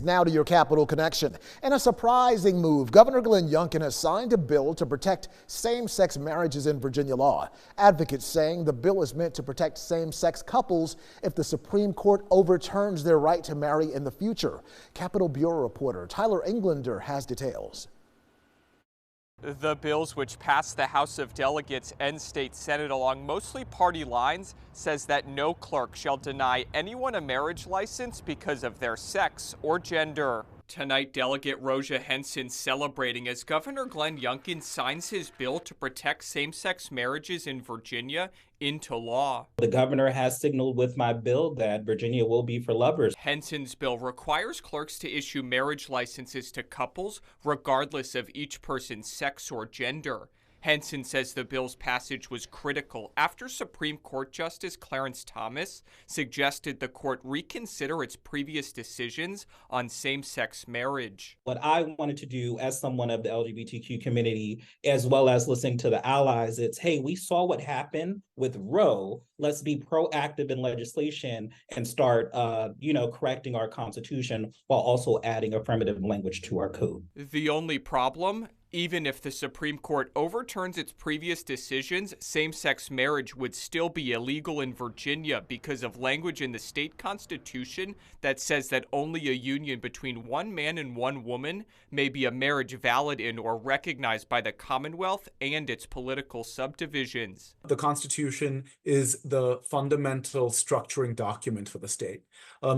Now to your Capital Connection. In a surprising move, Governor Glenn Youngkin has signed a bill to protect same-sex marriages in Virginia law. Advocates saying the bill is meant to protect same-sex couples if the Supreme Court overturns their right to marry in the future. Capitol Bureau reporter Tyler Englander has details. The bills, which passed the House of Delegates and State Senate along mostly party lines, says that no clerk shall deny anyone a marriage license because of their sex or gender. Tonight, Delegate Rosia Henson celebrating as Governor Glenn Youngkin signs his bill to protect same-sex marriages in Virginia into law. The governor has signaled with my bill that Virginia will be for lovers. Henson's bill requires clerks to issue marriage licenses to couples regardless of each person's sex or gender. Henson says the bill's passage was critical after Supreme Court Justice Clarence Thomas suggested the court reconsider its previous decisions on same-sex marriage. What I wanted to do as someone of the LGBTQ community, as well as listening to the allies, it's, hey, we saw what happened with Roe. Let's be proactive in legislation and start, correcting our Constitution while also adding affirmative language to our code. The only problem? Even if the Supreme Court overturns its previous decisions, same-sex marriage would still be illegal in Virginia because of language in the state constitution that says that only a union between one man and one woman may be a marriage valid in or recognized by the Commonwealth and its political subdivisions. The Constitution is the fundamental structuring document for the state.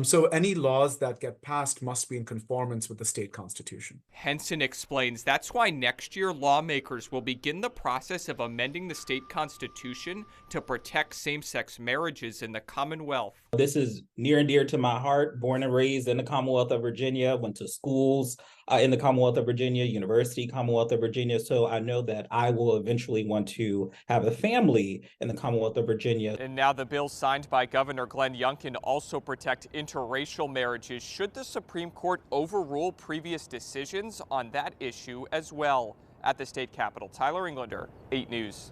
So any laws that get passed must be in conformance with the state constitution. Henson explains that's why next year lawmakers will begin the process of amending the state constitution to protect same-sex marriages in the Commonwealth. This is near and dear to my heart. Born and raised in the Commonwealth of Virginia, went to schools in the Commonwealth of Virginia, University Commonwealth of Virginia. So I know that I will eventually want to have a family in the Commonwealth of Virginia. And now the bill signed by Governor Glenn Youngkin also protect interracial marriages should the Supreme Court overrule previous decisions on that issue as well. At the state capitol, Tyler Englander, 8 News.